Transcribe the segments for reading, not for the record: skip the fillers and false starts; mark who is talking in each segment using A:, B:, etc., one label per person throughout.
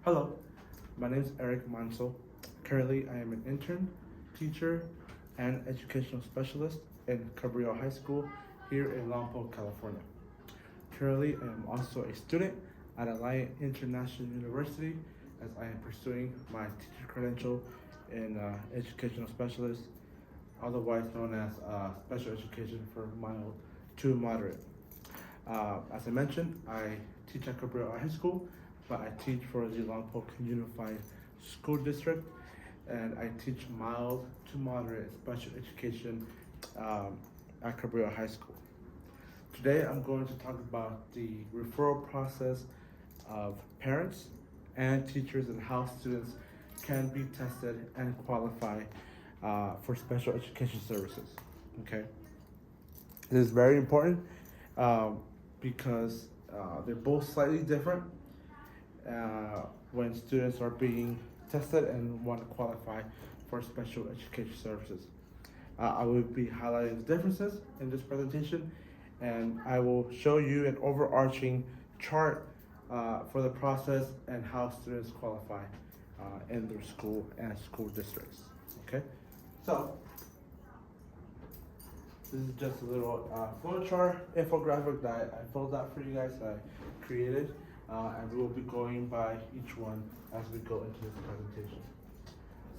A: Hello, my name is Eric Mansell. Currently, I am an intern, teacher, and educational specialist in Cabrillo High School here in Lompoc, California. Currently, I am also a student at Alliant International University as I am pursuing my teacher credential in educational specialist, otherwise known as special education for mild to moderate. As I mentioned, I teach at Cabrillo High School, but I teach for the Lompoc Unified School District, and I teach mild to moderate special education at Cabrillo High School. Today, I'm going to talk about the referral process of parents and teachers and how students can be tested and qualify for special education services. Okay, this is very important because they're both slightly different when students are being tested and want to qualify for special education services. I will be highlighting the differences in this presentation, and I will show you an overarching chart for the process and how students qualify in their school and school districts. Okay, so this is just a little flowchart infographic that I filled out for you guys that I created, and we will be going by each one as we go into this presentation.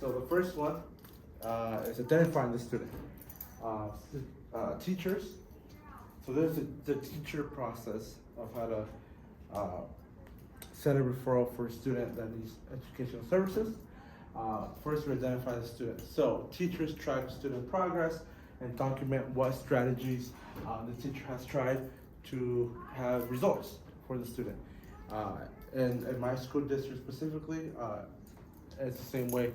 A: So the first one is identifying the student. Teachers. So there's the teacher process of how to send a referral for a student that needs educational services. First, we identify the student. So teachers track student progress and document what strategies the teacher has tried to have results for the student. In my school district specifically, it's the same way.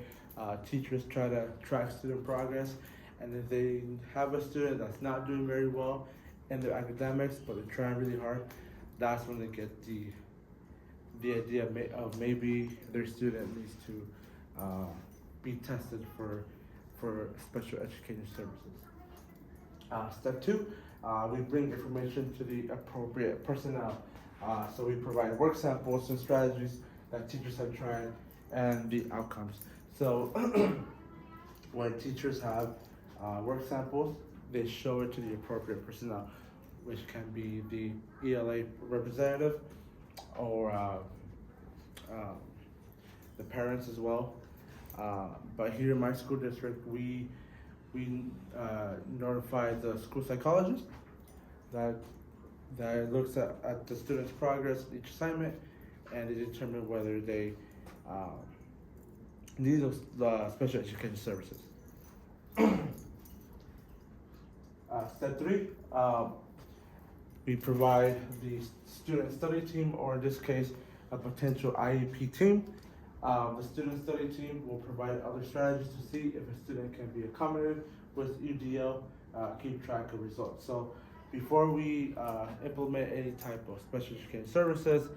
A: Teachers try to track student progress, and if they have a student that's not doing very well in their academics, but they're trying really hard, that's when they get the idea of maybe their student needs to be tested for special education services. Step two, we bring information to the appropriate personnel. So we provide work samples and strategies that teachers have tried and the outcomes. So when teachers have work samples, they show it to the appropriate personnel, which can be the ELA representative or the parents as well. But here in my school district, we notify the school psychologist that looks at the student's progress each assignment, and they determine whether they need those special education services. Step three, we provide the student study team, or in this case, a potential IEP team. The student study team will provide other strategies to see if a student can be accommodated with UDL, keep track of results. So before we implement any type of special education services,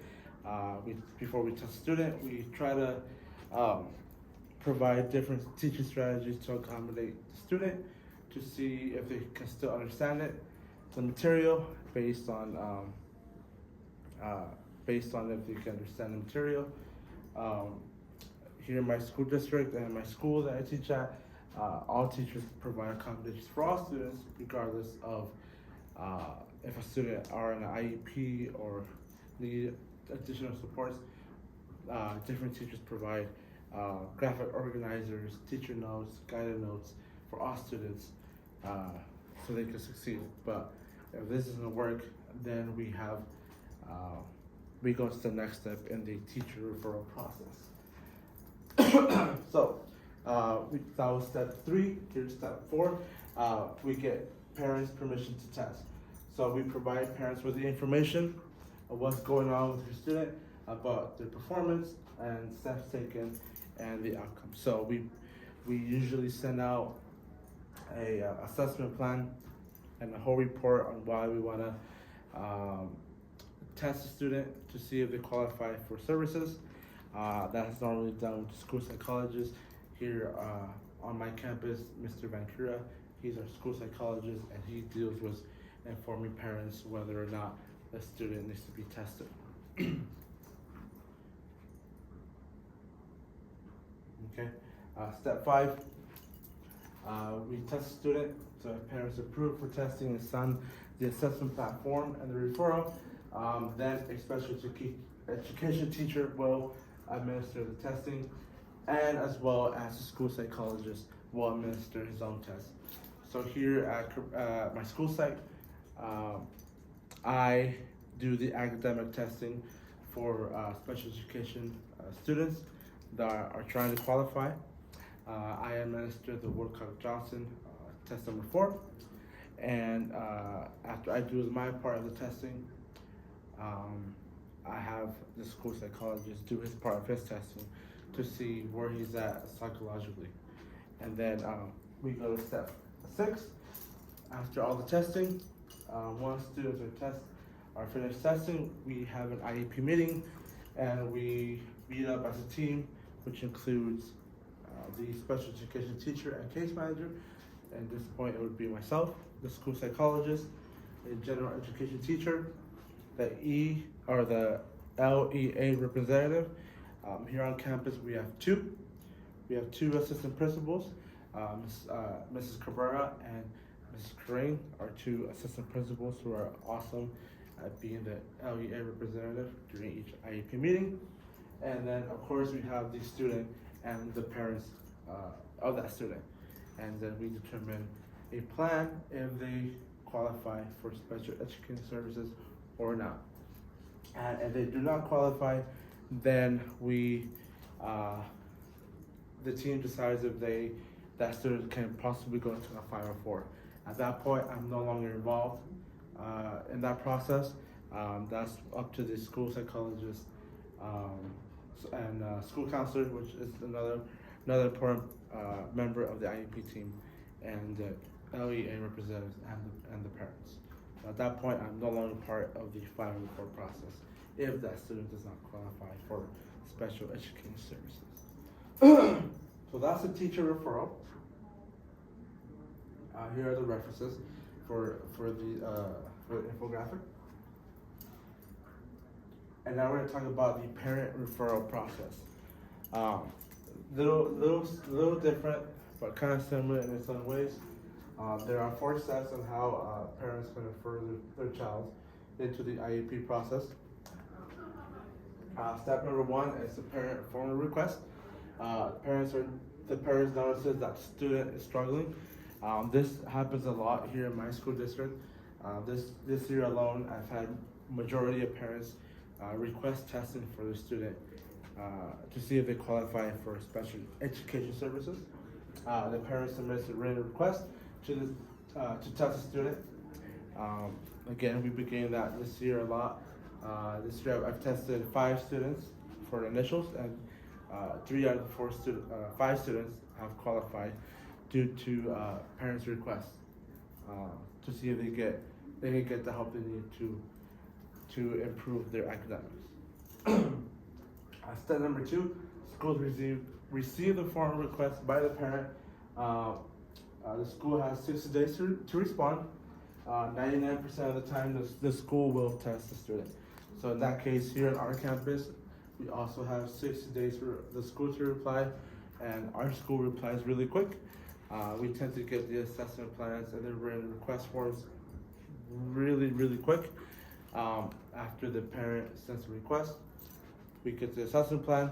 A: before we test a student, we try to provide different teaching strategies to accommodate the student to see if they can still understand it, the material based on if they can understand the material. Here in my school district and my school that I teach at, all teachers provide accommodations for all students, regardless of if a student are in an IEP or need additional supports. Different teachers provide graphic organizers, teacher notes, guided notes for all students so they can succeed. But if this doesn't work, then we go to the next step in the teacher referral process. So that was step three. Here's step four. We get parents' permission to test. So we provide parents with the information of what's going on with your student, about their performance and steps taken and the outcome. So we usually send out a assessment plan and a whole report on why we want to test a student to see if they qualify for services. That is normally done with the school psychologist. Here on my campus, Mr. Vancura, he's our school psychologist, and he deals with informing parents whether or not the student needs to be tested. Okay. Step 5, we test the student. So if parents approve for testing and sign the assessment platform and the referral, then a special education teacher will administer the testing, and as well as the school psychologist will administer his own test. So here at my school site, I do the academic testing for special education students that are trying to qualify. I administer the Woodcock-Johnson test number 4, and after I do my part of the testing, I have the school psychologist do his part of his testing to see where he's at psychologically. And then we go to step 6. After all the testing, once students are finished testing, we have an IEP meeting, and we meet up as a team, which includes the special education teacher and case manager. At this point, it would be myself, the school psychologist, the general education teacher, the LEA representative. Here on campus, we have two. We have 2 assistant principals. Mrs. Cabrera and Mrs. Crane are 2 assistant principals who are awesome at being the LEA representative during each IEP meeting. And then, of course, we have the student and the parents of that student. And then we determine a plan if they qualify for special education services or not. And if they do not qualify, then the team decides if that student can possibly go into a 504. At that point, I'm no longer involved in that process. That's up to the school psychologist and school counselor, which is another important member of the IEP team, and the LEA representatives and the parents. At that point, I'm no longer part of the 504 process if that student does not qualify for special education services. So that's the teacher referral. Here are the references for the infographic. And now we're going to talk about the parent referral process. Little different, but kind of similar in its own ways. There are 4 steps on how parents can refer their child into the IEP process. Step number 1 is the parent formal request. The parents notices that the student is struggling. This happens a lot here in my school district. This year alone, I've had majority of parents request testing for the student to see if they qualify for special education services. The parent submits a written request to test the student. Again, we began that this year a lot. This year I've tested 5 students for the initials, and 3 out of the 5 students have qualified due to parents' requests to see if they can get the help they need to improve their academics. Step number 2, schools receive the formal request by the parent. The school has 60 days to respond. 99% of the time, the school will test the student. So in that case, here on our campus, we also have 60 days for the school to reply, and our school replies really quick. We tend to get the assessment plans and the written request forms really quick. After the parent sends a request, we get the assessment plan.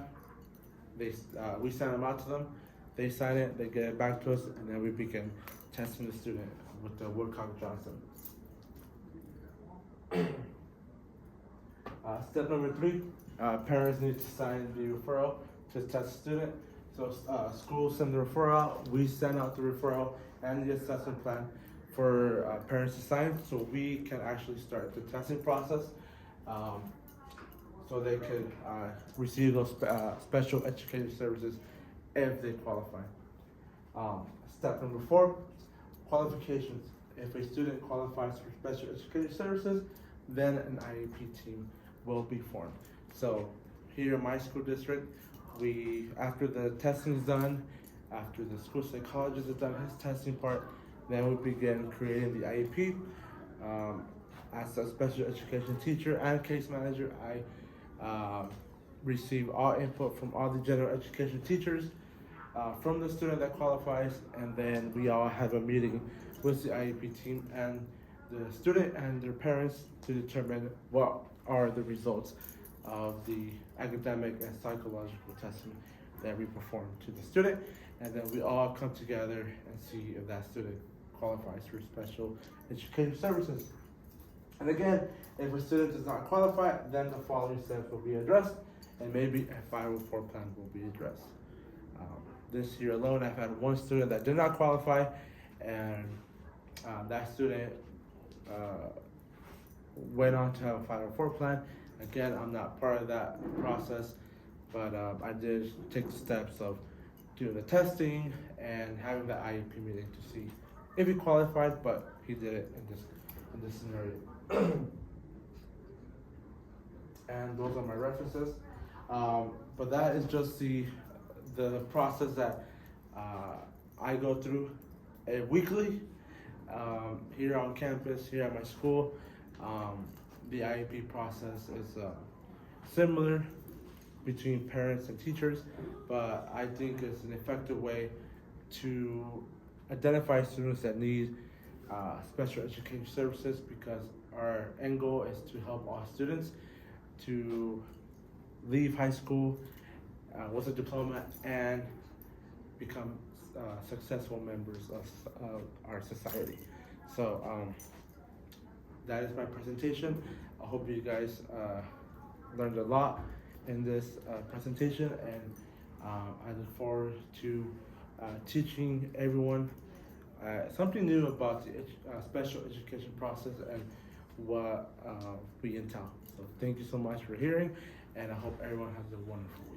A: We send them out to them. They sign it, they get it back to us, and then we begin testing the student with the Woodcock-Johnson. Step number 3, parents need to sign the referral to test the student. So schools send the referral out, we send out the referral and the assessment plan for parents to sign, so we can actually start the testing process, so they could receive those special education services if they qualify. Step number 4, qualifications. If a student qualifies for special education services, then an IEP team will be formed. So here in my school district, after the testing is done, after the school psychologist has done his testing part, then we begin creating the IEP. As a special education teacher and case manager, I receive all input from all the general education teachers from the student that qualifies, and then we all have a meeting with the IEP team and the student and their parents to determine what are the results of the academic and psychological testing that we perform to the student, and then we all come together and see if that student qualifies for special education services. And again, if a student does not qualify, then the following steps will be addressed, and maybe a 504 plan will be addressed. This year alone, I've had one student that did not qualify, and that student went on to have a 504 plan. Again, I'm not part of that process, but I did take the steps of doing the testing and having the IEP meeting to see if he qualified, but he did it in this scenario. And those are my references. But that is just the process that I go through weekly here on campus, here at my school. The IEP process is similar between parents and teachers, but I think it's an effective way to identify students that need special education services, because our end goal is to help all students to leave high school with a diploma and become successful members of our society. So that is my presentation. I hope you guys learned a lot in this presentation, and I look forward to teaching everyone something new about the special education process and what we entail. So thank you so much for hearing, and I hope everyone has a wonderful day.